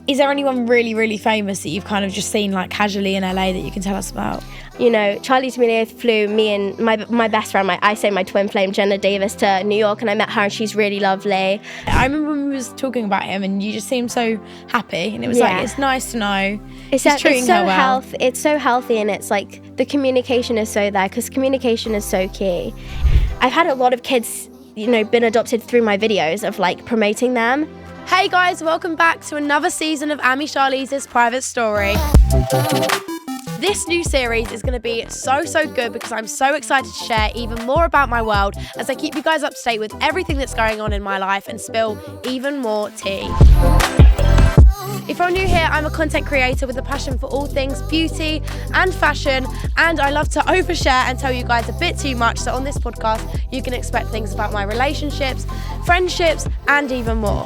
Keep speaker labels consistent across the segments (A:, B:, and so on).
A: is there anyone really, really famous that you've kind of just seen like casually in LA that you can tell us about?
B: You know, Charlize flew me and my best friend, my twin flame, Jenna Davis, to New York, and I met her, and she's really lovely.
A: I remember when we was talking about him, and you just seemed so happy, and it was like, it's nice to know he's treating her well.
B: It's so healthy, and it's like the communication is so there, because communication is so key. I've had a lot of kids, you know, been adopted through my videos of like promoting them.
A: Hey guys, welcome back to another season of Ami Charlize's Private Story. This new series is going to be so good because I'm so excited to share even more about my world as I keep you guys up to date with everything that's going on in my life and spill even more tea. If you're new here, I'm a content creator with a passion for all things beauty and fashion, and I love to overshare and tell you guys a bit too much, so on this podcast you can expect things about my relationships, friendships, and even more.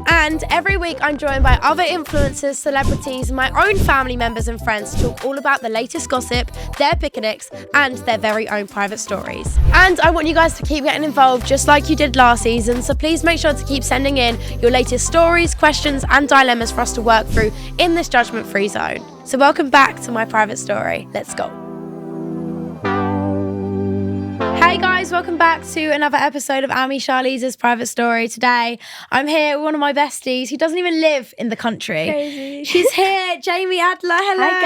A: And every week I'm joined by other influencers, celebrities, my own family members and friends to talk all about the latest gossip, their picnics, and their very own private stories. And I want you guys to keep getting involved just like you did last season, so please make sure to keep sending in your latest stories, questions, and dilemmas for us to work through in this judgment-free zone. So welcome back to my private story. Let's go. Hey guys, welcome back to another episode of Ami Charlize's Private Story. Today, I'm here with one of my besties who doesn't even live in the country.
B: Crazy.
A: She's here, Jaime Adler. Hello.
B: Hi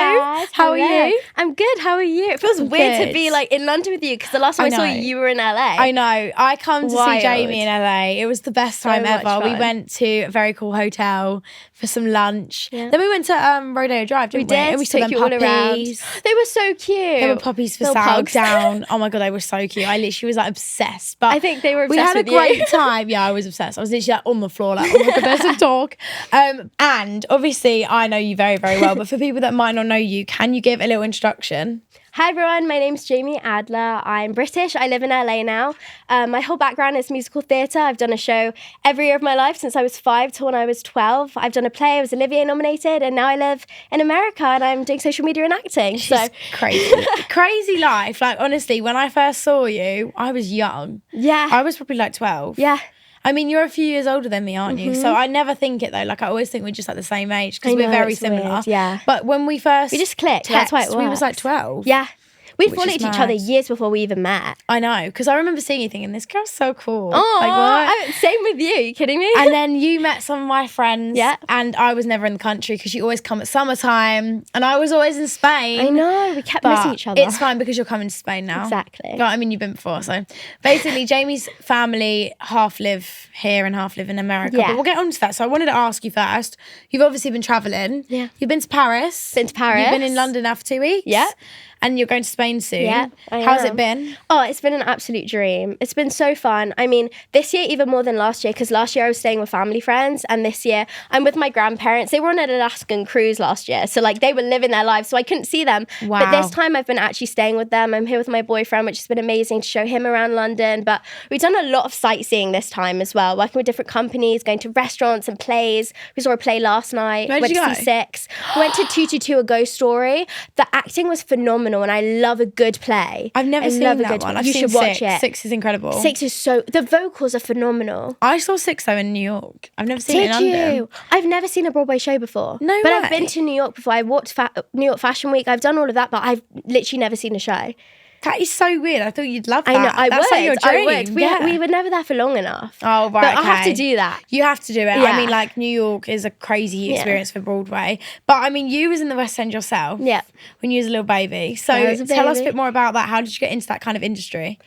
B: guys.
A: How are you?
B: I'm good. How are you? It feels weird to be like in London with you, because the last time I saw you were in LA.
A: I know. I come to see Jaime in LA. It was the best time ever. We went to a very cool hotel for some lunch. Yeah. Then we went to Rodeo Drive, didn't we? And we saw them puppies.
B: They were so cute.
A: They were puppies for sale down. Oh my God, they were so cute. I literally was like obsessed. But
B: I think they were obsessed with you.
A: We had a great time. Yeah, I was obsessed. I was literally like on the floor like, oh my God, there's some talk. And obviously I know you very, very well, but for people that might not know you, can you give a little introduction?
B: Hi everyone, my name's Jaime Adler. I'm British. I live in LA now. My whole background is musical theatre. I've done a show every year of my life since I was 5 to when I was 12. I've done a play. I was Olivier nominated, and now I live in America and I'm doing social media and acting.
A: So crazy, crazy life. Like honestly, when I first saw you, I was young.
B: Yeah,
A: I was probably like 12.
B: Yeah.
A: I mean, you're a few years older than me, aren't you? So I never think it though. Like I always think we're just like the same age because we're very similar.
B: Weird, yeah.
A: But when we just clicked.
B: That's why it worked.
A: We was like 12.
B: Yeah. We followed each other years before we even met.
A: I know, because I remember seeing you thinking, this girl's so cool.
B: Oh, like, same with you. Are you kidding me?
A: And then you met some of my friends. Yeah. And I was never in the country because you always come at summertime. And I was always in Spain.
B: I know. We kept missing each other.
A: It's fine because you're coming to Spain now.
B: Exactly.
A: But, I mean, you've been before. So basically, Jamie's family half live here and half live in America. Yeah. But we'll get on to that. So I wanted to ask you first. You've obviously been travelling.
B: Yeah.
A: You've been to Paris.
B: Been to Paris.
A: You've been in London now for 2 weeks.
B: Yeah.
A: And you're going to Spain soon.
B: Yeah,
A: How's it been?
B: Oh, it's been an absolute dream. It's been so fun. I mean, this year even more than last year, because last year I was staying with family friends, and this year I'm with my grandparents. They were on an Alaskan cruise last year, so like they were living their lives, so I couldn't see them. Wow. But this time I've been actually staying with them. I'm here with my boyfriend, which has been amazing to show him around London. But we've done a lot of sightseeing this time as well, working with different companies, going to restaurants and plays. We saw a play last night.
A: Where did you go?
B: See Six. We went to 222, A Ghost Story. The acting was phenomenal, and I love a good play.
A: I've never seen that one.
B: You should watch it.
A: 6 is incredible.
B: 6 is the vocals are phenomenal.
A: I saw 6 though in New York. I've never seen it in London.
B: Did you? I've never seen a Broadway show before.
A: No
B: But
A: way.
B: I've been to New York before. I walked New York Fashion Week. I've done all of that, but I've literally never seen a show.
A: That is so weird. I thought you'd love that.
B: I know,
A: That's like your dream.
B: I would. We were never there for long enough.
A: Oh, right,
B: But
A: okay.
B: I have to do that.
A: You have to do it.
B: Yeah.
A: I mean, like, New York is a crazy experience for Broadway. But, I mean, you was in the West End yourself.
B: Yeah.
A: When you was a little baby. So, tell us a bit more about that. How did you get into that kind of industry?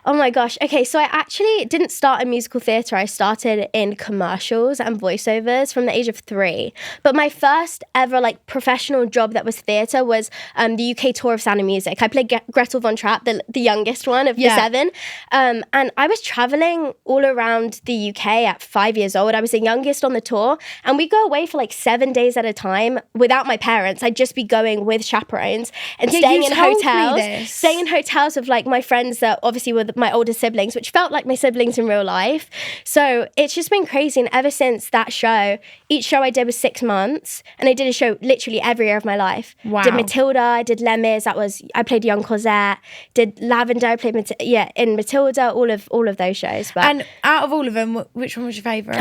B: Oh my gosh. Okay, so I actually didn't start in musical theatre. I started in commercials and voiceovers from the age of 3. But my first ever like professional job that was theatre was the UK tour of Sound of Music. I played Gretel von Trapp, the youngest one of the 7. And I was travelling all around the UK at 5 years old. I was the youngest on the tour. And we'd go away for like 7 days at a time without my parents. I'd just be going with chaperones and staying in hotels. Staying in hotels with like my friends that obviously were my older siblings, which felt like my siblings in real life. So it's just been crazy. And ever since that show, each show I did was 6 months, and I did a show literally every year of my life.
A: Wow.
B: Did Matilda, I did Les Mis, I played young Cosette, did Lavender, I played in Matilda, all of those shows. But
A: and out of all of them, which one was your favourite?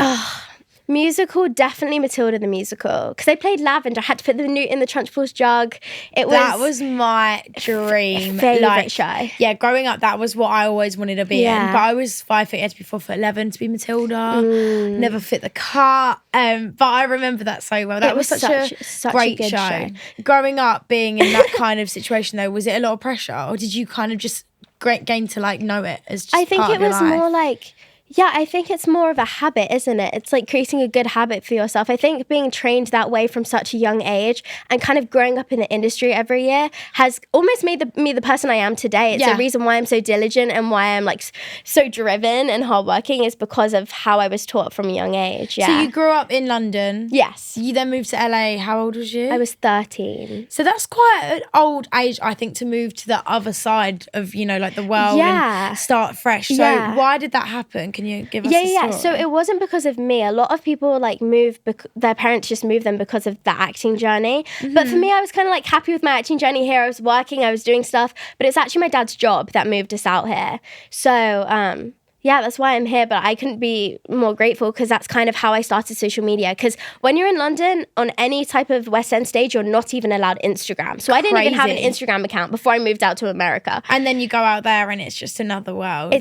B: Musical, definitely Matilda the musical. Because I played Lavender. I had to put the newt in the Trunchbull's jug.
A: That was my dream.
B: Favourite show.
A: Yeah, growing up, that was what I always wanted to be in. But I was 5 foot, you had to be 4'11" to be Matilda. Never fit the cut. But I remember that so well. That was such a great
B: good show.
A: Growing up, being in that kind of situation, though, was it a lot of pressure? Or did you kind of just gain to like know it as just
B: I think
A: part
B: it
A: of your
B: was
A: life?
B: more like... Yeah, I think it's more of a habit, isn't it? It's like creating a good habit for yourself. I think being trained that way from such a young age and kind of growing up in the industry every year has almost made me the person I am today. It's the reason why I'm so diligent and why I'm like so driven and hardworking is because of how I was taught from a young age. Yeah.
A: So you grew up in London.
B: Yes.
A: You then moved to LA. How old was you?
B: I was 13.
A: So that's quite an old age, I think, to move to the other side of, you know, like the world and start fresh. So why did that happen? Can you give us a story?
B: So it wasn't because of me. A lot of people like move, their parents just move them because of the acting journey. But for me, I was kind of like happy with my acting journey here. I was working, I was doing stuff, but it's actually my dad's job that moved us out here. So that's why I'm here, but I couldn't be more grateful because that's kind of how I started social media. Because when you're in London, on any type of West End stage, you're not even allowed Instagram. So I didn't even have an Instagram account before I moved out to America.
A: And then you go out there and it's just another world.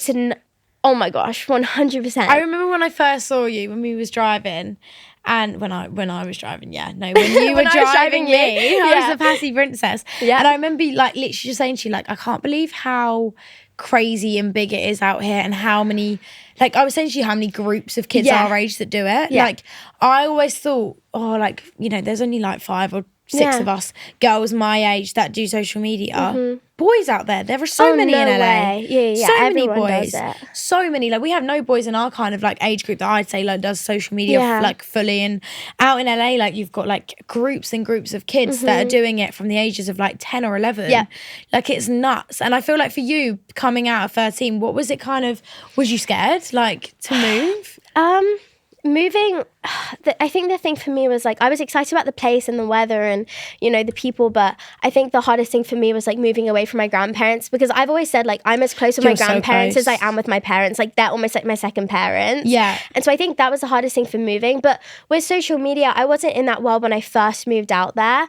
B: Oh my gosh, 100%.
A: I remember when I first saw you when we was driving, and when I was driving, when you were driving me, I was a passy princess. Yeah. And I remember like literally just saying to you, like, I can't believe how crazy and big it is out here and how many, like I was saying to you how many groups of kids our age that do it. Yeah. Like I always thought, like, you know, there's only like 5 or 6 of us girls my age that do social media. Boys out there are so many in LA.
B: Way. Yeah.
A: So
B: Everyone
A: many boys.
B: does it.
A: So many. Like we have no boys in our kind of like age group that I'd say like does social media like fully. And out in LA, like you've got like groups and groups of kids that are doing it from the ages of like 10 or 11. Yeah. Like it's nuts. And I feel like for you coming out of 13, what was it kind of, was you scared like to move?
B: Moving, I think the thing for me was like I was excited about the place and the weather and, you know, the people, but I think the hardest thing for me was like moving away from my grandparents, because I've always said like I'm as close with my grandparents as I am with my parents. Like they're almost like my second parents. Yeah. And so I think that was the hardest thing for moving. But with social media, I wasn't in that world when I first moved out there.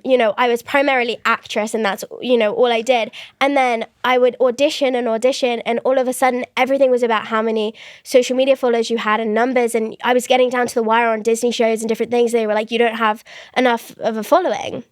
B: You know, I was primarily actress and that's, you know, all I did. And then I would audition and all of a sudden everything was about how many social media followers you had and numbers. And I was getting down to the wire on Disney shows and different things. They were like, you don't have enough of a following.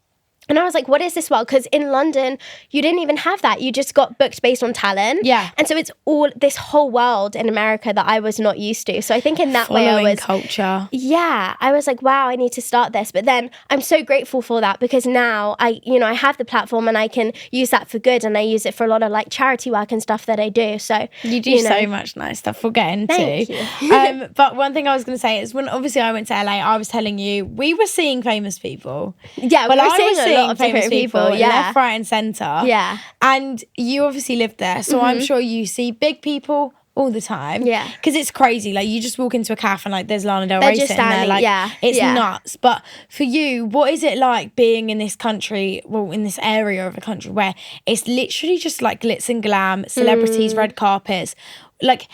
B: And I was like, what is this world? Because in London, you didn't even have that. You just got booked based on talent. Yeah. And so it's all this whole world in America that I was not used to. So I think in that way I was...
A: culture.
B: Yeah. I was like, wow, I need to start this. But then I'm so grateful for that because now I have the platform and I can use that for good. And I use it for a lot of like charity work and stuff that I do. So
A: you do so much nice stuff we'll get into.
B: Thank you.
A: But one thing I was going to say is when obviously I went to LA, I was telling you, we were seeing famous people.
B: Yeah, we were seeing a lot of famous people,
A: left, right and centre.
B: Yeah.
A: And you obviously lived there, so I'm sure you see big people all the time. Yeah. Because it's crazy. Like you just walk into a cafe and like there's Lana Del Rey sitting there. Like it's nuts. But for you, what is it like being in this country, well, in this area of a country where it's literally just like glitz and glam, celebrities, red carpets, like...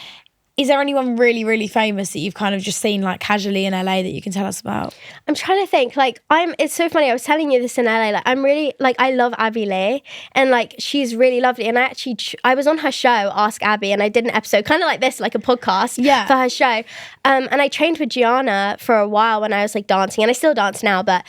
A: Is there anyone really, really famous that you've kind of just seen like casually in LA that you can tell us about?
B: I'm trying to think. Like it's so funny. I was telling you this in LA. Like I'm really like I love Abby Lee and like she's really lovely. And I was on her show, Ask Abby, and I did an episode kind of like this, like a podcast for her show. And I trained with Gianna for a while when I was like dancing, and I still dance now. But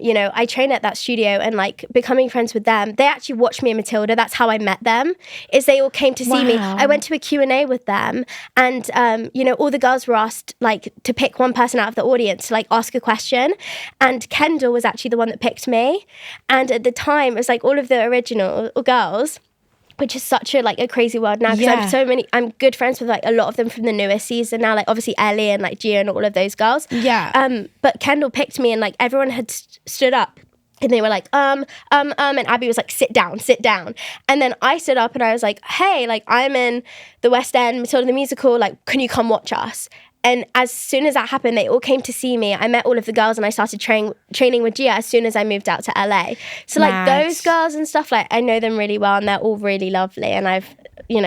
B: you know, I trained at that studio and like becoming friends with them. They actually watched me in Matilda. That's how I met them. Is they all came to see me. I went to a Q&A with them. And, you know, all the girls were asked, like, to pick one person out of the audience to, like, ask a question. And Kendall was actually the one that picked me. And at the time, it was, like, all of the original girls, which is such a, like, a crazy world now. Because I'm good friends with, like, a lot of them from the newest season now. Like, obviously, Ellie and, like, Gia and all of those girls. Yeah. But Kendall picked me and, like, everyone had stood up. And they were like, and Abby was like, sit down. And then I stood up and I was like, hey, like, I'm in the West End, Matilda the musical, like, can you come watch us? And as soon as that happened, they all came to see me. I met all of the girls and I started training with Gia as soon as I moved out to LA. So like those girls and stuff, like I know them really well and they're all really lovely. And I've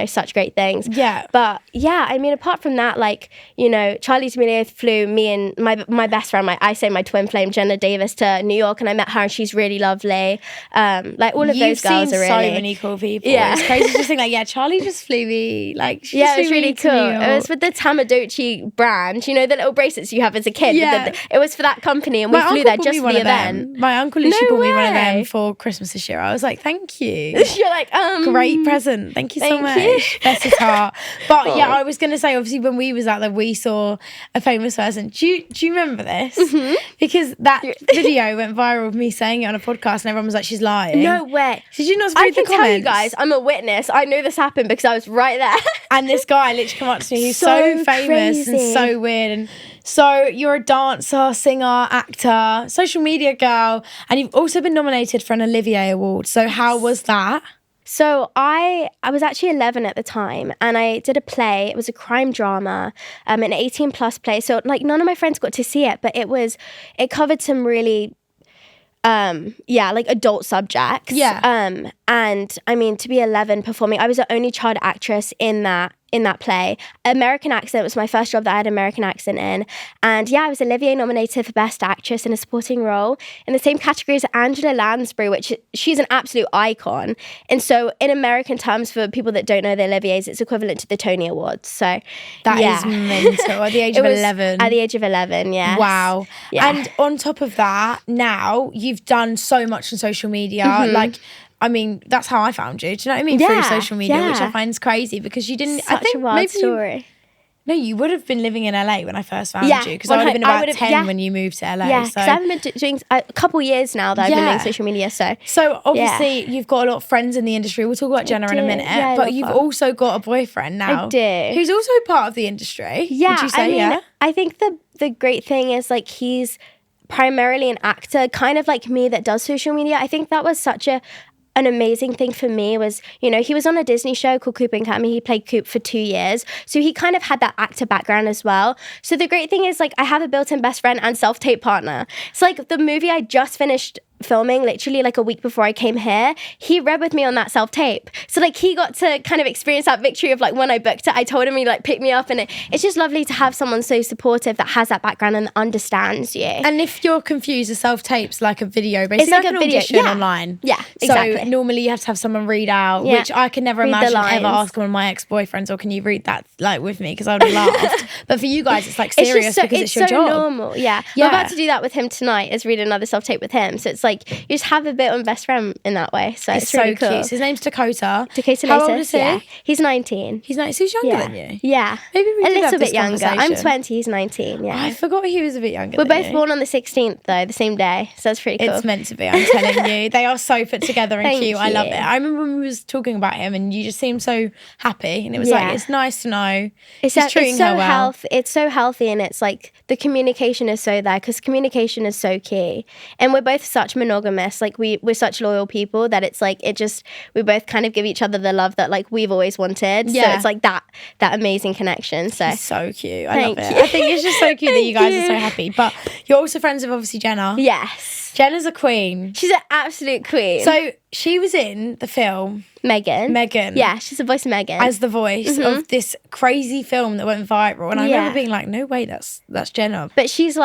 B: such great things.
A: Yeah.
B: But yeah, I mean, apart from that, like, Charlize D'Amelio flew me and my best friend, I say my twin flame, Jenna Davis, to New York, and I met her, and she's really lovely. Like, all of those girls are really...
A: so many cool people.
B: Yeah.
A: It's crazy to think, like, yeah, Charlie just flew me. Like, she
B: yeah,
A: flew
B: it was really
A: me to
B: cool.
A: New York.
B: It was with the Tamagotchi brand, the little bracelets you have as a kid.
A: Yeah.
B: It was for that company, and we flew there just for the event.
A: My uncle literally
B: No
A: bought me one of them
B: way.
A: for Christmas this year. I was like, thank you.
B: You're like,
A: Great present. Thank you so
B: Thank
A: much.
B: you.
A: Bless his heart. But yeah, I was going to say, obviously, when we was out there, we saw a famous person. Do you remember this?
B: Mm-hmm.
A: Because that video went viral with me saying it on a podcast, and everyone was like, she's lying.
B: No way.
A: Did you not
B: I
A: read the
B: can
A: comments?
B: tell you guys, I'm a witness. I know this happened because I was right there.
A: And this guy literally came up to me, who's so
B: So
A: famous and
B: crazy.
A: so weird. And so you're a dancer, singer, actor, social media girl, and you've also been nominated for an Olivier Award. So how was that?
B: So I was actually 11 at the time, and I did a play. It was a crime drama, an 18+ play. So like none of my friends got to see it, but it covered some really like adult subjects.
A: Yeah.
B: And I mean, to be 11 performing, I was the only child actress in that play. American accent was my first job that I had American accent in. And yeah, I was Olivier nominated for Best Actress in a Supporting Role in the same category as Angela Lansbury, which she's an absolute icon. And so in American terms, for people that don't know the Oliviers, it's equivalent to the Tony Awards. So
A: That is mental. At the age of 11.
B: At the age of 11, yeah.
A: Wow.
B: Yeah.
A: And on top of that, now you've done so much on social media.
B: Mm-hmm.
A: Like, I mean, that's how I found you. Do you know what I mean? Through social media, which I find is crazy because you didn't...
B: Such a wild story.
A: No, you would have been living in LA when I first found
B: Yeah,
A: you, because I would have been about 10
B: yeah.
A: when you moved to LA.
B: Yeah,
A: so
B: because I haven't been doing a couple years now that I've been doing social media.
A: So obviously you've got a lot of friends in the industry. We'll talk about Jenna in a minute.
B: Yeah, I
A: but
B: love
A: you've
B: her.
A: also got a boyfriend now.
B: I do.
A: Who's also part of the industry.
B: Yeah,
A: Would you say,
B: I mean,
A: yeah?
B: I think the great thing is like he's primarily an actor, kind of like me, that does social media. I think that was such an amazing thing for me was, he was on a Disney show called Coop and Cammy. He played Coop for 2 years. So he kind of had that actor background as well. So the great thing is like I have a built-in best friend and self-tape partner. It's like the movie I just finished filming literally like a week before I came here, he read with me on that self-tape. So like he got to kind of experience that victory of like when I booked it, I told him he like picked me up, and it's just lovely to have someone so supportive that has that background and understands you.
A: And if you're confused, a self-tape's like a video, basically
B: It's like
A: an
B: a video,
A: audition
B: yeah.
A: online.
B: Yeah, exactly.
A: So normally you have to have someone read out,
B: Yeah.
A: which I can never
B: Read the
A: imagine ever
B: lines.
A: asking one of my ex-boyfriends, or can you read that like with me? Because I would have laughed. But for you guys, it's like serious because it's your
B: so
A: job.
B: normal. Yeah. I'm about to do that with him tonight, is read another self-tape with him. So it's like you just have a bit of a best friend in that way. So it's really
A: so
B: cool.
A: cute. So his name's Dakota.
B: Dakota
A: How old
B: Lasis,
A: is he?
B: yeah. He's 19.
A: He's nice. He's younger
B: Yeah.
A: than you.
B: Yeah.
A: Maybe we
B: a
A: did have
B: little
A: this
B: bit younger. I'm
A: conversation.
B: 20, he's 19, yeah.
A: I forgot he was a bit younger
B: We're
A: than
B: both
A: you.
B: born on the 16th though, the same day. So that's pretty cool.
A: It's meant to be, I'm telling you. They are so put together and
B: Thank
A: cute. I love
B: you.
A: it. I remember when we was talking about him and you just seemed so happy, and it was
B: Yeah.
A: like, it's nice to know
B: It's
A: he's treating
B: so
A: her well.
B: It's so healthy, and it's like the communication is so there, because communication is so key. And we're both such monogamous, like we're such loyal people that it's like we both kind of give each other the love that like we've always wanted.
A: Yeah.
B: So it's like that amazing connection. So
A: He's so cute. I love
B: Thank
A: it.
B: you.
A: I think it's just so cute that you guys
B: Thank
A: are so
B: you.
A: happy. But you're also friends with obviously Jenna.
B: yes,
A: Jenna's a queen.
B: she's an absolute queen.
A: So she was in the film
B: Megan.
A: Yeah.
B: she's the voice of Megan.
A: as the voice of this crazy film that went viral. And I
B: Yeah.
A: remember being like, no way, that's Jenna.
B: But she's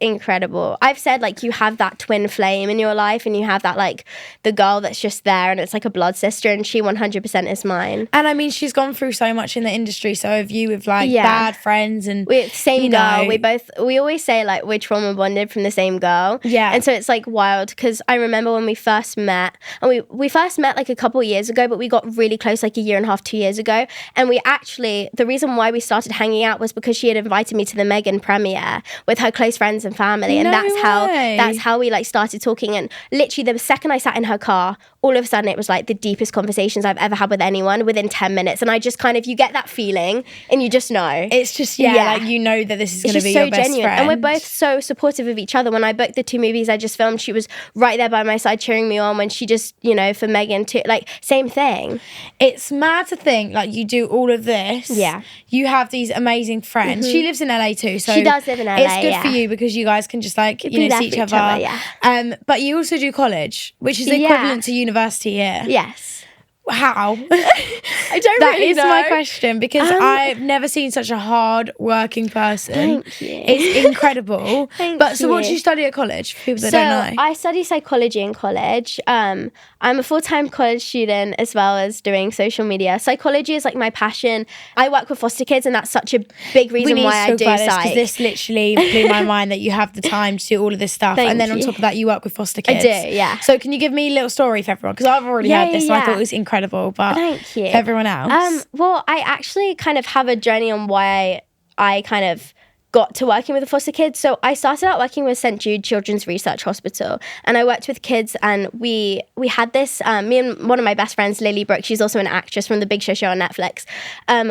B: incredible. I've said like you have that twin flame in your life, and you have that like the girl that's just there, and it's like a blood sister, and she 100% is mine.
A: And I mean, she's gone through so much in the industry. So have you, with like
B: Yeah.
A: bad friends and
B: We're same
A: you
B: girl.
A: know.
B: We always say like we're trauma bonded from the same girl.
A: Yeah.
B: And so it's like wild, because I remember when we first met, and we first met like a couple years ago, but we got really close like a year and a half, 2 years ago. And we actually, the reason why we started hanging out was because she had invited me to the Megan premiere with her close friends and family. And
A: No
B: that's
A: way.
B: how we like started talking. And literally the second I sat in her car, all of a sudden it was like the deepest conversations I've ever had with anyone within 10 minutes. And I just kind of, you get that feeling and you just know.
A: It's just,
B: Yeah.
A: like you know that this is
B: It's
A: going to
B: just
A: be
B: so
A: your best
B: genuine.
A: friend.
B: And we're both so supportive of each other. When I booked the 2 movies I just filmed, she was right there by my side cheering me on. When she just, for Megan too, like same thing.
A: It's mad to think like you do all of this.
B: Yeah.
A: You have these amazing friends. She lives in LA too. So
B: She does live in LA,
A: It's good
B: yeah.
A: for you because you guys can just like,
B: Be there
A: see
B: for
A: each other.
B: yeah.
A: But you also do college, which is
B: Yeah.
A: equivalent to university here.
B: Yes.
A: how?
B: I don't
A: That
B: really
A: is
B: know.
A: my question, because I've never seen such a hard working person.
B: Thank you.
A: It's incredible.
B: Thank
A: So what do
B: you.
A: you study at college, for people that
B: So
A: don't know?
B: I study psychology in college. I'm a full-time college student as well as doing social media. Psychology is like my passion. I work with foster kids, and that's such a big reason why I do
A: because
B: psych.
A: this literally blew my mind that you have the time to do all of this stuff.
B: Thank
A: and then on
B: you.
A: top of that, you work with foster
B: I
A: kids.
B: do, yeah.
A: So can you give me a little story for everyone? Because I've already heard this, so I thought it was incredible. But
B: Thank you.
A: for everyone else.
B: Well, I actually kind of have a journey on why I kind of got to working with the foster kids. So I started out working with St. Jude Children's Research Hospital, and I worked with kids, and we had this, me and one of my best friends, Lily Brooke, she's also an actress from The Big Show on Netflix.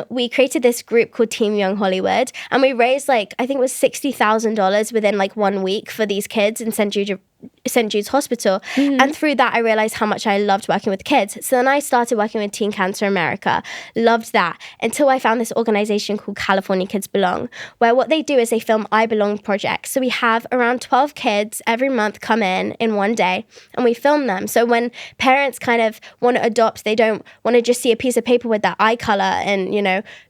B: We created this group called Team Young Hollywood, and we raised I think it was $60,000 within 1 week for these kids in St. Jude's Hospital. And through that, I realized how much I loved working with kids. So then I started working with Teen Cancer America. Loved that until I found this organization called California Kids Belong, where what they do is they film I Belong projects. So we have around 12 kids every month come in one day, and we film them. So when parents kind of want to adopt, they don't want to just see a piece of paper with their eye color and,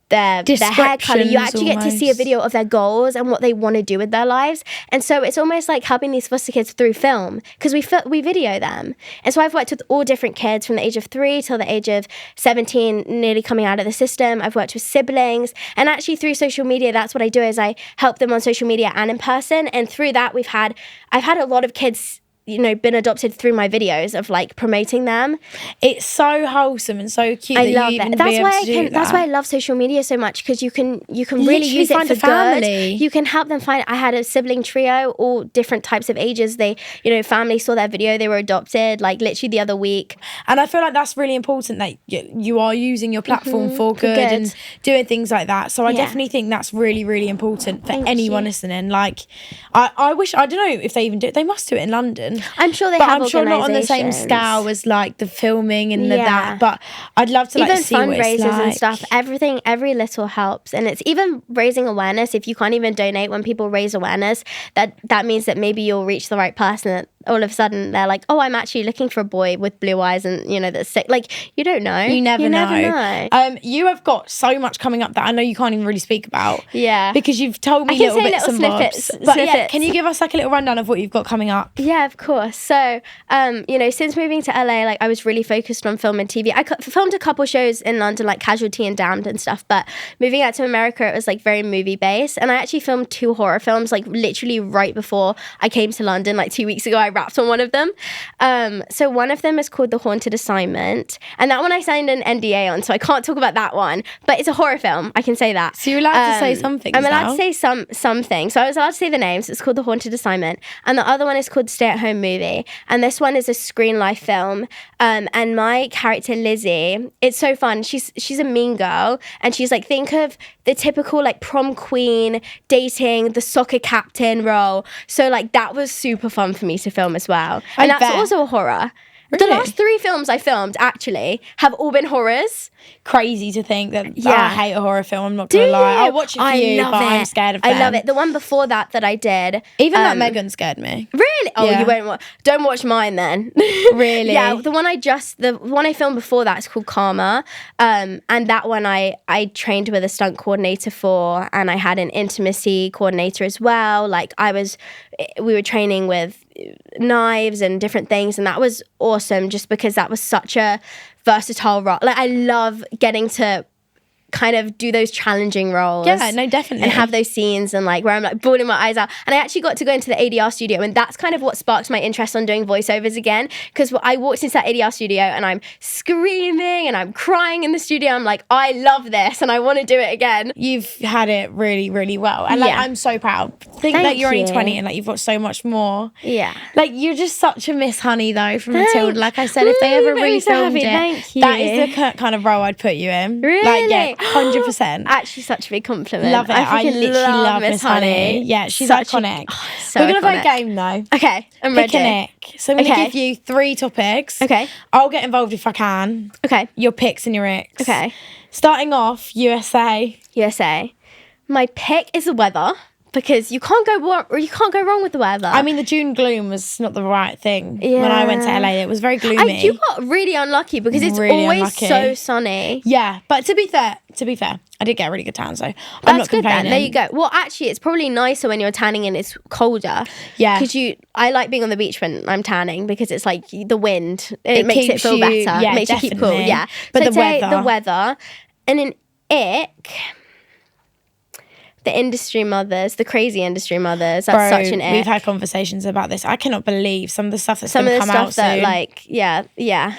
B: their hair color. You actually get to see a video of their goals and what they want to do with their lives. And so it's almost like helping these foster kids through film, because we video them. And so I've worked with all different kids from the age of 3 till the age of 17, nearly coming out of the system. I've worked with siblings, and actually through social media, that's what I do, is I help them on social media and in person. And through that, I've had a lot of kids been adopted through my videos of promoting them.
A: It's so wholesome and so cute.
B: I
A: that
B: love
A: you
B: it.
A: even
B: That's
A: be
B: why
A: able to do
B: that's
A: that.
B: why I love social media so much, because you can really
A: Literally
B: use it
A: find
B: for
A: a family.
B: good. You can help them find. I had a sibling trio, all different types of ages. They, family saw their video, they were adopted literally the other week.
A: And I feel like that's really important, that you are using your platform for good and doing things like that. So I definitely think that's really, really important for anyone listening. I wish, I don't know if they even do it. They must do it in London.
B: I'm sure they
A: but
B: have
A: I'm sure not on the same
B: organisations.
A: scale as the filming and that. But I'd love to
B: even
A: see what it's
B: fundraisers
A: like.
B: and stuff. Every little helps, and it's even raising awareness. If you can't even donate, when people raise awareness, that means that maybe you'll reach the right person. That all of a sudden they're like, oh, I'm actually looking for a boy with blue eyes and that's sick. You don't know.
A: You never know. You have got so much coming up that I know you can't even really speak about.
B: Yeah.
A: Because you've told me
B: I can
A: little
B: say
A: bits
B: little
A: and
B: snippets.
A: bobs. But yeah, can you give us a little rundown of what you've got coming up?
B: Yeah, of course. So, since moving to LA, I was really focused on film and TV. I filmed a couple shows in London, Casualty and Damned and stuff, but moving out to America, it was very movie based. And I actually filmed 2 horror films, literally right before I came to London, 2 weeks ago. I wrapped on one of them. So one of them is called The Haunted Assignment, and that one I signed an NDA on, so I can't talk about that one, but it's a horror film, I can say that.
A: So you're allowed to say some things.
B: I'm allowed to say something. So I was allowed to say the names. It's called The Haunted Assignment, and the other one is called Stay at Home Movie, and this one is a screen life film. And my character Lizzie, it's so fun. She's a mean girl, and she's think of the typical prom queen dating the soccer captain role. So that was super fun for me to film as well. And that's also a horror.
A: Really?
B: The last 3 films I filmed actually have all been horrors.
A: Crazy to think that I hate a horror film. I'm not gonna lie. I'll watch it for you, but I'm scared of them.
B: I love it. The one before that I did,
A: even that Megan scared me.
B: Really? Oh, you won't watch. Don't watch mine then.
A: Really?
B: Yeah. The one I filmed before that is called Karma, and that one I trained with a stunt coordinator for, and I had an intimacy coordinator as well. We were training with knives and different things, and that was awesome just because that was such a versatile role. I love getting to kind of do those challenging roles.
A: Yeah, no, definitely.
B: And have those scenes and where I'm bawling my eyes out. And I actually got to go into the ADR studio, and that's kind of what sparked my interest on doing voiceovers again, because I walked into that ADR studio and I'm screaming and I'm crying in the studio. I'm I love this and I want to do it again.
A: You've had it really, really well. And I'm so proud. Think that you're only 20 and you've got so much more.
B: Yeah.
A: You're just such a Miss Honey though from Matilda. Like I said, if they ever refilmed it, that is the kind of role I'd put you in.
B: Really?
A: 100%.
B: Actually, such a big compliment.
A: Love it. I literally love Miss Honey. Yeah, she's iconic. We're going to play a game though.
B: Okay, I'm ready.
A: Pick a Nick. So I'm going to give you 3 topics.
B: Okay.
A: I'll get involved if I can.
B: Okay.
A: Your picks and your icks.
B: Okay.
A: Starting off, USA.
B: USA. My pick is the weather because you can't go wrong with the weather.
A: I mean, the June gloom was not the right thing. When I went to LA, it was very gloomy.
B: You got really unlucky because it's
A: Really
B: always
A: unlucky.
B: so sunny.
A: Yeah, but to be fair, I did get a really good tan, so I'm
B: That's
A: not
B: good
A: complaining.
B: then. There you go. Well, actually, it's probably nicer when you're tanning and it's colder.
A: Yeah.
B: Because I like being on the beach when I'm tanning because it's like the wind. It makes it
A: keeps
B: feel
A: you-
B: better.
A: yeah,
B: It makes you keep cool.
A: definitely.
B: Yeah.
A: But
B: so
A: the
B: I'd say
A: weather.
B: the weather. And an ick, the industry mothers, the crazy industry mothers. That's
A: Bro,
B: such an ick.
A: we've had conversations about this. I cannot believe some of the stuff that's
B: some
A: going
B: of
A: to
B: the
A: come out
B: stuff that
A: soon.
B: like yeah.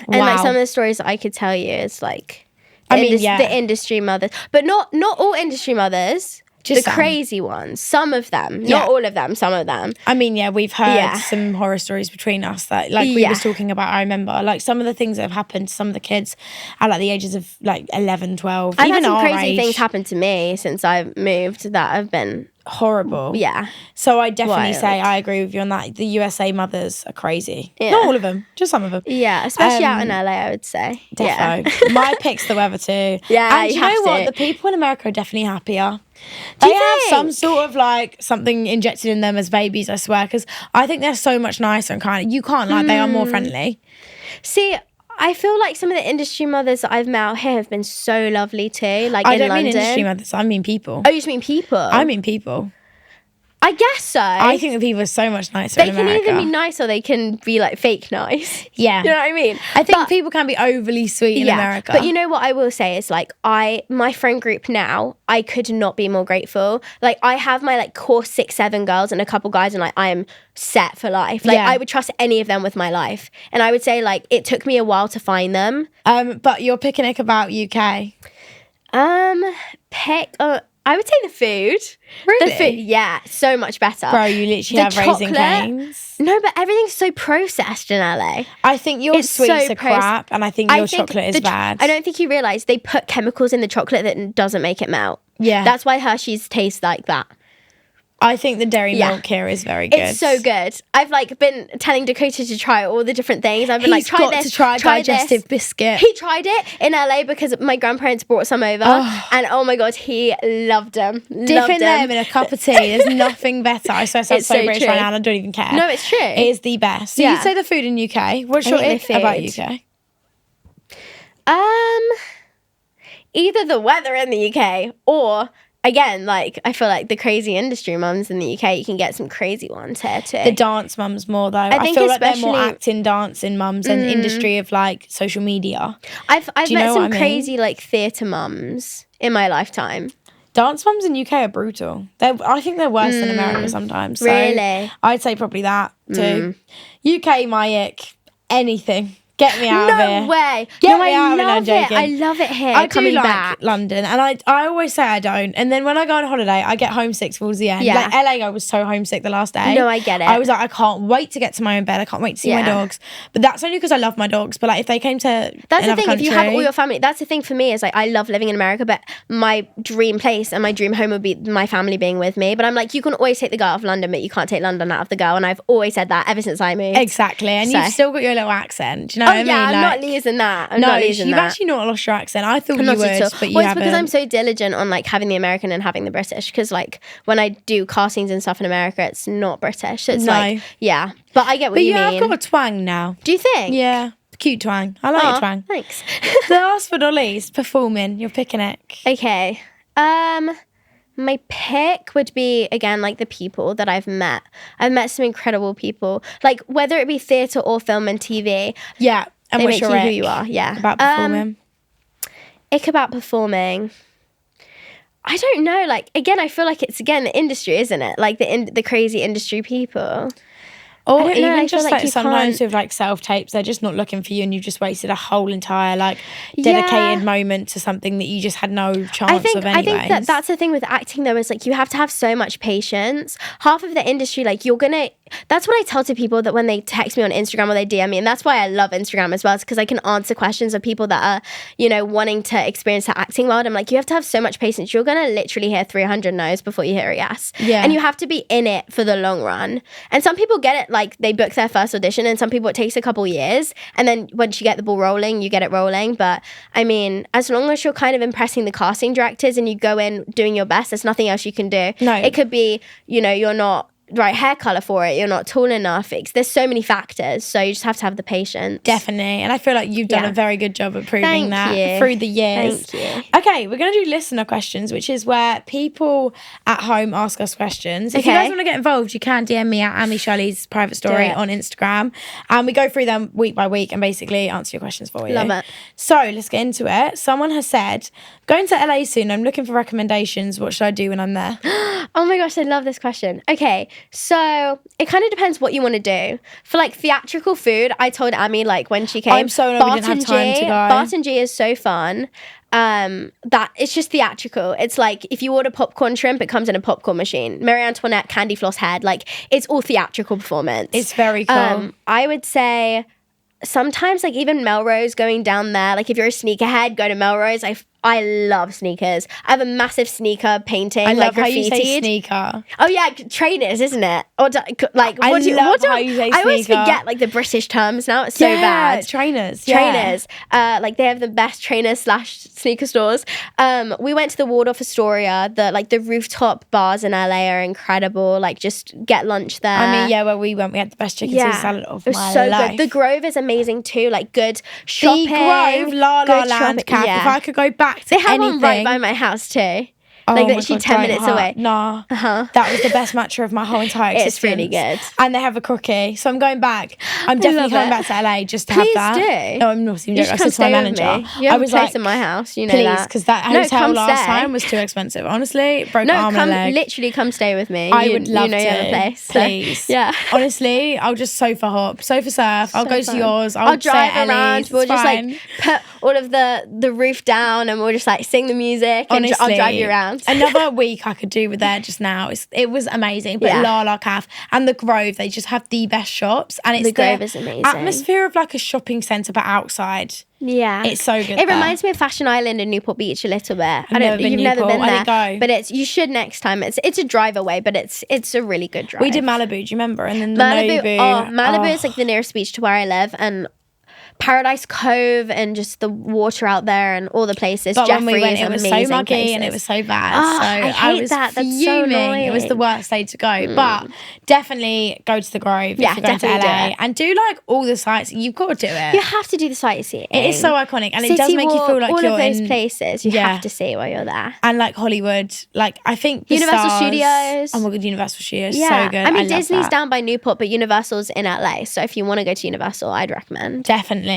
B: And like
A: Wow.
B: some of the stories that I could tell you is like
A: yeah.
B: the industry mothers. But not all industry mothers.
A: Just
B: the
A: some.
B: crazy ones. Some of them.
A: Yeah.
B: Not all of them, some of them.
A: I mean, yeah, we've heard
B: Yeah.
A: some horror stories between us that, like, we
B: Yeah.
A: was talking about. I remember, like, some of the things that have happened to some of the kids at, like, the ages of, like, 11, 12.
B: I've
A: even
B: had some
A: our
B: crazy
A: age.
B: things happen to me since I've moved that have been
A: Horrible.
B: yeah.
A: So I definitely
B: Wild.
A: say I agree with you on that. The USA mothers are crazy.
B: Yeah.
A: Not all of them, just some of them.
B: Yeah, especially out in LA, I would say.
A: Defo.
B: Yeah.
A: My pick's the weather too.
B: Yeah,
A: and
B: you
A: you know
B: have
A: what?
B: to.
A: The people in America are definitely happier.
B: Do
A: They
B: you
A: have some
B: think?
A: sort of like something injected in them as babies, I swear, because I think they're so much nicer and kind of, you can't like, they are more friendly.
B: See, I feel like some of the industry mothers that I've met out here have been so lovely too. Like
A: I
B: in
A: don't
B: London.
A: mean industry mothers, I mean people.
B: Oh, you just mean people?
A: I mean people.
B: I guess so.
A: I think the people are so much nicer
B: they
A: in
B: can
A: America.
B: either be nice or they can be like fake nice.
A: Yeah.
B: You know what I mean?
A: I think
B: But-
A: people can be overly sweet in America.
B: But you know what I will say is like my friend group now, I could not be more grateful. Like I have my like core 6-7 girls and a couple guys and like I am set for life. Like
A: Yeah.
B: I would trust any of them with my life. And I would say like it took me a while to find them.
A: But you're picking it about UK.
B: I would say the food.
A: Really?
B: The food, yeah, so much better.
A: Bro, you literally have Raising Cane's.
B: No, but everything's so processed in LA.
A: I think your
B: It's
A: sweets
B: so
A: are crap, and I think your
B: think
A: chocolate is bad.
B: I don't think you realise they put chemicals in the chocolate that doesn't make it melt.
A: Yeah.
B: That's why Hershey's tastes like that.
A: I think the dairy
B: Yeah.
A: milk here is very good.
B: It's so good. I've like been telling Dakota to try all the different things. I've been like,
A: He's
B: try
A: got
B: this,
A: to try digestive
B: this.
A: biscuit.
B: He tried it in LA because my grandparents brought some over, and oh my god, he loved them.
A: Dipping them in a cup of tea. There's nothing better. I swear, I sound
B: It's
A: so
B: so
A: British
B: true.
A: right now, and I don't even care.
B: No, it's true.
A: It is the best. So
B: Yeah.
A: you'd say the food in UK. What's
B: I
A: your
B: think
A: ick
B: the
A: about
B: food.
A: UK?
B: Either the weather in the UK or. Again, like I feel like the crazy industry mums in the UK, you can get some crazy ones here too.
A: The dance mums more though. I
B: think
A: feel like they're more
B: especially-
A: acting, dancing mums and industry of like social media.
B: I've
A: you
B: met
A: know
B: some
A: what I mean?
B: crazy like theatre mums in my lifetime.
A: Dance mums in UK are brutal. I think they're worse than America sometimes. So
B: Really?
A: I'd say probably that too. UK, my ick. Anything. Get me out of here.
B: No way.
A: Get
B: no,
A: me
B: I
A: out of it,
B: love
A: I'm
B: it.
A: joking.
B: I love it here.
A: I do
B: coming
A: like
B: back.
A: London, and I always say I don't. And then when I go on holiday, I get homesick towards the end.
B: Yeah.
A: Like LA, I was so homesick the last day.
B: No, I get it.
A: I was like, I can't wait to get to my own bed. I can't wait to see my
B: Yeah.
A: dogs. But that's only because I love my dogs. But like, if they came to
B: That's the
A: another
B: thing.
A: country,
B: If you have all your family, that's the thing for me is like I love living in America, but my dream place and my dream home would be my family being with me. But I'm like, you can always take the girl out of London, but you can't take London out of the girl. And I've always said that ever since I moved.
A: exactly, and
B: So-
A: you've still got your little accent. Do you know
B: Oh
A: what I mean?
B: yeah, I'm
A: Like,
B: not losing that. I'm
A: no,
B: not losing
A: you've
B: that.
A: actually not lost your accent. I thought you
B: Not
A: would,
B: at all.
A: but you
B: Well, it's
A: haven't.
B: because I'm so diligent on like having the American and having the British. Because like when I do castings and stuff in America, it's not British. So it's
A: No.
B: like yeah, but I get what
A: But
B: you
A: yeah,
B: mean.
A: I've got a twang now.
B: Do you think?
A: Yeah, cute twang. I like your
B: Aw,
A: twang.
B: Thanks.
A: Last but not least, performing. You're picking it.
B: Okay. My pick would be again like the people that I've met. I've met some incredible people. Like whether it be theatre or film and TV,
A: Yeah, and
B: they
A: what's
B: make
A: your
B: you who
A: ick
B: you are. Yeah.
A: about performing?
B: Ick about performing. I don't know. Like again, I feel like it's again the industry, isn't it? Like the crazy industry people.
A: Or
B: I don't know,
A: even
B: I feel
A: just
B: like
A: like
B: you
A: sometimes
B: can't-
A: with like self-tapes, they're just not looking for you and you've just wasted a whole entire like dedicated
B: Yeah.
A: moment to something that you just had no chance of anyways.
B: I think that's the thing with acting though is like you have to have so much patience. Half of the industry, like you're gonna That's what I tell to people that when they text me on Instagram or they DM me, and that's why I love Instagram as well, because I can answer questions of people that are, you know, wanting to experience the acting world. I'm like, you have to have so much patience. You're going to literally hear 300 no's before you hear a yes.
A: Yeah.
B: And you have to be in it for the long run. And some people get it, like they book their first audition, and some people it takes a couple years. And then once you get the ball rolling, you get it rolling. But I mean, as long as you're kind of impressing the casting directors and you go in doing your best, there's nothing else you can do.
A: No.
B: It could be, you know, you're not right hair color for it, you're not tall enough, there's so many factors, so you just have to have the patience.
A: Definitely. And I feel like you've done a very good job of proving that through the years.
B: Thank you.
A: Okay, we're going to do listener questions, which is where people at home ask us questions. If you guys want to get involved, you can DM me at Amy Charlize private story on Instagram, and we go through them week by week and basically answer your questions for you.
B: Love it.
A: So let's get into it. Someone has said, going to LA soon, I'm looking for recommendations. What should I do when I'm there?
B: Oh my gosh, I love this question. Okay, so it kind of depends what you want to do. For like theatrical food, I told Amy like when she came,
A: I'm so annoyed we didn't have time to go.
B: Barton G is so fun. That it's just theatrical. It's like if you order popcorn shrimp, it comes in a popcorn machine. Marie Antoinette, candy floss head, like it's all theatrical performance.
A: It's very cool.
B: I would say sometimes like even Melrose, going down there, like if you're a sneakerhead, go to Melrose. I love sneakers. I have a massive sneaker painting.
A: I love
B: like,
A: how you say
B: graffitied.
A: sneaker.
B: Oh yeah, trainers, isn't it? Or like
A: I love how you say
B: I always
A: sneaker.
B: forget like the British terms now. It's so bad.
A: Trainers.
B: Trainers. Like they have the best trainers / sneaker stores. We went to the Waldorf Astoria. The rooftop bars in LA are incredible. Like just get lunch there.
A: I mean, yeah, where we went, we had the best chicken Caesar salad of
B: it was
A: my
B: so
A: life.
B: good. The Grove is amazing too. Like good shopping.
A: The Grove, La La
B: good
A: Land
B: shopping.
A: Cafe.
B: Yeah.
A: If I could go back to
B: They have
A: anything,
B: one right by my house too.
A: Oh
B: like
A: my
B: literally
A: God,
B: 10
A: don't
B: minutes
A: heart.
B: away.
A: Nah, that was the best matcha of my whole entire existence.
B: It's really good.
A: And they have a cookie, so I'm going back. I'm definitely coming back to LA just to have that.
B: Please do.
A: No, I'm not even
B: You
A: joking.
B: should
A: I
B: come
A: said to my
B: stay with
A: manager,
B: me. You have
A: I
B: a
A: was
B: place
A: like,
B: in my house. You know
A: please,
B: that.
A: because that hotel
B: come
A: last
B: stay.
A: time was too expensive. Honestly, broke my arm and a leg.
B: Literally come stay with me.
A: I would love
B: you know
A: to.
B: You have a place.
A: Please.
B: So, yeah.
A: Honestly, I'll just sofa hop, sofa surf. I'll go
B: fun.
A: to yours.
B: I'll
A: stay
B: drive
A: at
B: around.
A: Ellie's.
B: We'll
A: It's
B: just
A: fine.
B: like put all of the roof down, and we'll just like sing the music. And
A: Honestly,
B: I'll drive you around.
A: Another week I could do with there just now. It was amazing. But La La Caf and the Grove, they just have the best shops, and it's
B: The Grove is amazing.
A: Atmosphere of like a shopping centre but outside.
B: Yeah,
A: it's so good.
B: It reminds me of Fashion Island in Newport Beach a little bit.
A: You've never been
B: there,
A: go.
B: but you should next time. It's a drive away, but it's a really good drive.
A: We did Malibu, do you remember? And then the
B: Malibu.
A: Nobu.
B: Malibu is like the nearest beach to where I live, and Paradise Cove and just the water out there and all the places.
A: But
B: Jeffrey's,
A: when we went, it was so muggy
B: places.
A: and it was so bad.
B: Oh,
A: so
B: I hate
A: was
B: that. That's
A: fuming.
B: so annoying.
A: It was the worst day to go. But definitely go to the Grove if you're going to LA and do like all the sites. You've got to do it.
B: You have to do the sightseeing.
A: It is so iconic, and
B: City
A: it does make you feel like
B: all
A: you're
B: of those
A: in
B: places. You have to see while you're there.
A: And like Hollywood, like I think the
B: Universal
A: stars,
B: Studios.
A: Oh my God, Universal Studios,
B: Yeah.
A: so good.
B: I mean,
A: love
B: Disney's
A: that.
B: down by Newport, but Universal's in LA. So if you want to go to Universal, I'd recommend.
A: Definitely.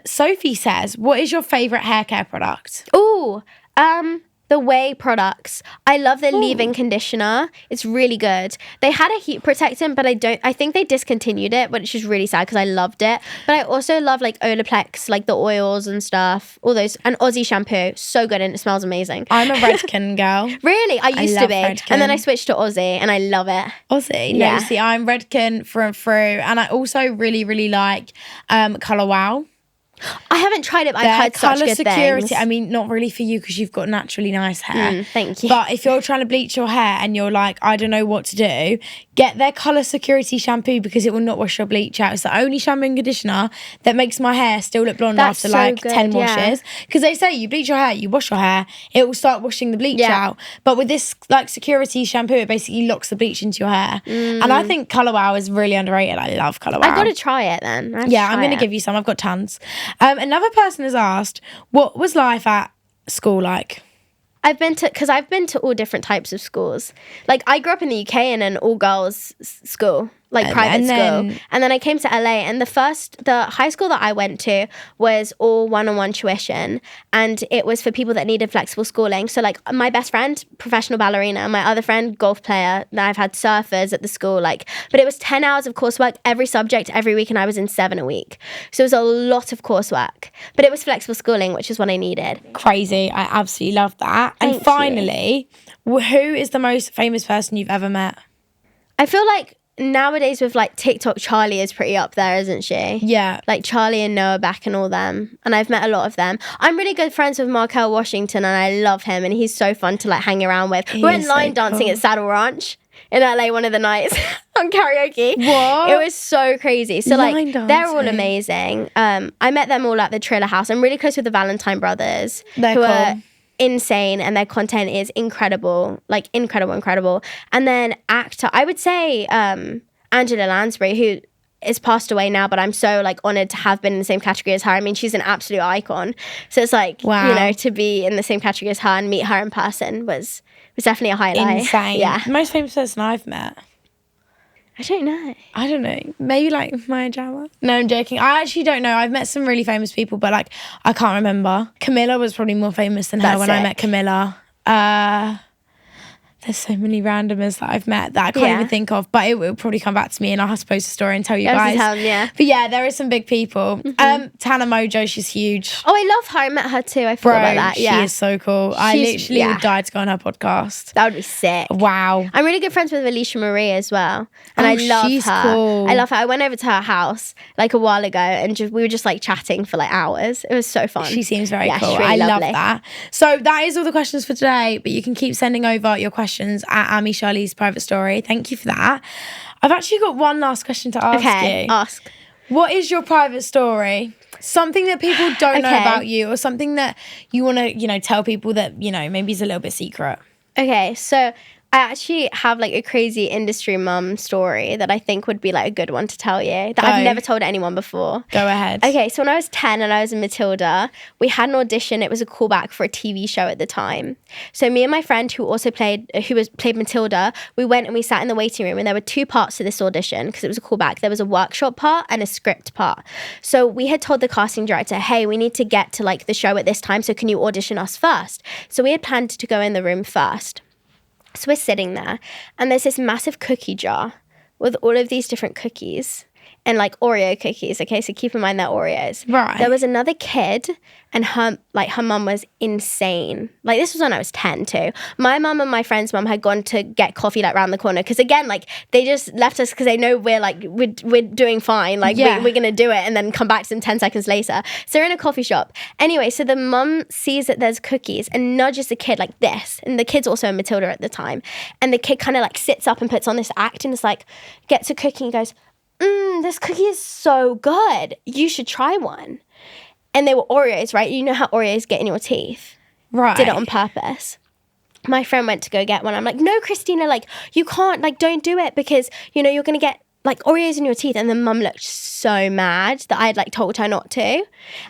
A: Sophie says, what is your favourite hair care product?
B: Ooh, the Way products. I love their leave-in conditioner. It's really good. They had a heat protectant, but I think they discontinued it, which is really sad because I loved it. But I also love like Olaplex, like the oils and stuff, all those, and Aussie shampoo. So good, and it smells amazing.
A: I'm a Redken girl.
B: Really? I used to
A: love
B: be.
A: Redken.
B: And then I switched to Aussie and I love it.
A: Aussie?
B: Yeah.
A: No, see, I'm Redken through and through. And I also really, really like Colour Wow.
B: I haven't tried it, but
A: Their
B: I've heard such
A: colour
B: good
A: security.
B: things.
A: I mean, not really for you because you've got naturally nice hair.
B: Thank you.
A: But if you're trying to bleach your hair and you're like, I don't know what to do, get their colour security shampoo because it will not wash your bleach out. It's the only shampoo and conditioner that makes my hair still look blonde
B: That's
A: after
B: so
A: like
B: good,
A: 10
B: yeah.
A: washes. Because they say you bleach your hair, you wash your hair, it will start washing the bleach out. But with this like security shampoo, it basically locks the bleach into your hair. And I think Colour Wow is really underrated. I love Colour Wow.
B: I've got to try it then.
A: Yeah, I'm going to give you some. I've got tons. Another person has asked, what was life at school like?
B: I've been to all different types of schools. Like I grew up in the UK in an all girls school, like private school. And then I came to LA, and the high school that I went to was all one-on-one tuition, and it was for people that needed flexible schooling. So like my best friend, professional ballerina, my other friend, golf player. Then I've had surfers at the school, but it was 10 hours of coursework every subject every week, and I was in 7 a week. So it was a lot of coursework, but it was flexible schooling, which is what I needed.
A: Crazy. I absolutely love that. And
B: Thank
A: finally, who is the most famous person you've ever met?
B: I feel like nowadays with like TikTok, Charlie is pretty up there, isn't she?
A: Yeah.
B: Like Charlie and Noah Beck and all them. And I've met a lot of them. I'm really good friends with Markel Washington and I love him and he's so fun to like hang around with. We went line dancing at Saddle Ranch in LA one of the nights on karaoke.
A: What?
B: It was so crazy. So like they're all
A: dancing.
B: Amazing. I met them all at the Triller House. I'm really close with the Valentine brothers.
A: They're
B: who
A: cool.
B: are insane and their content is incredible. Like incredible. And then actor, I would say Angela Lansbury, who is passed away now, but I'm so like honored to have been in the same category as her. I mean, she's an absolute icon. So it's like,
A: Wow.
B: you know, to be in the same category as her and meet her in person was definitely a highlight.
A: Insane.
B: Yeah.
A: The most famous person I've met.
B: I don't know.
A: Maybe like Maya Jama. No, I'm joking. I actually don't know. I've met some really famous people, but like I can't remember. Camilla was probably more famous than her
B: That's
A: when I
B: it.
A: met Camilla. There's so many randomers that I've met that I can't even think of, but it will probably come back to me and I'll have to post a story and tell you guys.
B: Yeah.
A: But yeah, there is some big people. Tana Mojo, she's huge.
B: Oh, I love her. I met her too. I forgot about that. Yeah.
A: She is so cool. I
B: She's-
A: literally
B: yeah.
A: would die to go on her podcast.
B: That would be sick.
A: Wow.
B: I'm really good friends with Alicia Marie as well. And
A: Oh,
B: I love
A: she's
B: her.
A: cool.
B: I love her. I went over to her house like a while ago and we were just like chatting for like hours. It was so fun.
A: She seems very
B: Yeah,
A: cool.
B: she's really
A: I love
B: lovely.
A: that. So that is all the questions for today, but you can keep sending over your questions at Amy Charlize's private story. Thank you for that. I've actually got one last question to ask
B: Okay,
A: you.
B: ask.
A: What is your private story? Something that people don't know
B: Okay.
A: about you, or something that you want to, you know, tell people that, you know, maybe is a little bit secret.
B: Okay, so I actually have like a crazy industry mum story that I think would be like a good one to tell you that I've
A: Go.
B: never told anyone before.
A: Go ahead.
B: Okay, so when I was 10 and I was in Matilda, we had an audition. It was a callback for a TV show at the time. So me and my friend who played Matilda, we went and we sat in the waiting room and there were two parts to this audition because it was a callback. There was a workshop part and a script part. So we had told the casting director, hey, we need to get to like the show at this time, so can you audition us first? So we had planned to go in the room first. So we're sitting there and there's this massive cookie jar with all of these different cookies and like Oreo cookies. Okay, so keep in mind they're Oreos.
A: Right.
B: There was another kid and her mum was insane. Like this was when I was 10 too. My mum and my friend's mum had gone to get coffee like round the corner because again, like they just left us because they know we're doing fine. Like
A: Yeah.
B: we're gonna do it and then come back to them 10 seconds later. So we're in a coffee shop. Anyway, so the mum sees that there's cookies and nudges the kid like this. And the kid's also in Matilda at the time. And the kid kind of like sits up and puts on this act and is like, gets a cookie and goes, this cookie is so good. You should try one. And they were Oreos, right? You know how Oreos get in your teeth.
A: Right.
B: Did it on purpose. My friend went to go get one. I'm like, no, Christina, like, you can't, like, don't do it because, you know, you're going to get, like, Oreos in your teeth. And the mum looked so mad that I had, like, told her not to.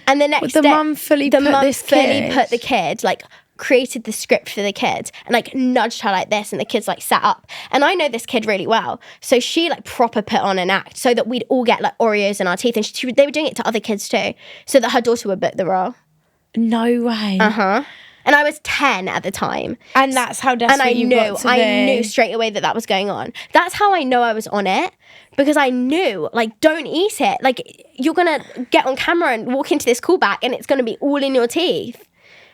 B: And the next
A: the
B: day...
A: mum fully put this kid?
B: put the kid, like, created the script for the kid and like nudged her like this and the kids like sat up and I know this kid really well, so she like proper put on an act so that we'd all get like Oreos in our teeth, and they were doing it to other kids too so that her daughter would book the role.
A: No way.
B: And I was 10 at the time,
A: And that's how desperate you got to be.
B: I knew straight away that was going on. That's how I know I was on it, because I knew, like, don't eat it, like you're gonna get on camera and walk into this callback and it's gonna be all in your teeth.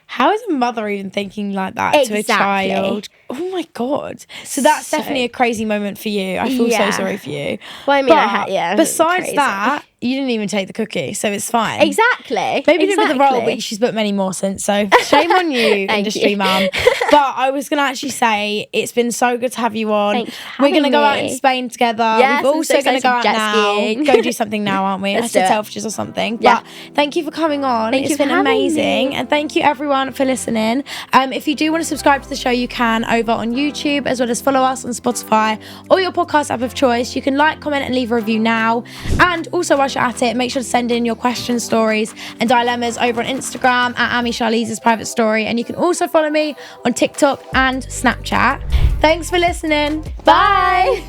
A: How is a mother even thinking like that to a
B: Exactly.
A: child? Oh my God. So that's definitely a crazy moment for you. I feel so
B: Yeah.
A: sorry for you.
B: Well, I mean,
A: But besides
B: crazy.
A: that, you didn't even take the cookie, so it's fine.
B: Exactly.
A: Maybe did with the role, but she's booked many more since, so shame on you, industry
B: you.
A: mum. But I was going to actually say, it's been so good to have you on.
B: Thanks for
A: We're going to
B: having
A: go out in
B: me.
A: Spain together.
B: Yes,
A: We're
B: I'm
A: also
B: so
A: going to go out
B: excited
A: now.
B: jet skiing.
A: Go do something now, aren't we?
B: Let's do it.
A: Selfridges or something.
B: Yeah.
A: But thank you for coming on.
B: Thank
A: It's
B: you for
A: been
B: having
A: amazing.
B: me.
A: And thank you everyone for listening. If you do want to subscribe to the show, you can over on YouTube, as well as follow us on Spotify or your podcast app of choice. You can like, comment and leave a review now. And also, whilst you're at it, make sure to send in your questions, stories and dilemmas over on Instagram at Amy Charlize's private story. And you can also follow me on TikTok and Snapchat. Thanks for listening. Bye.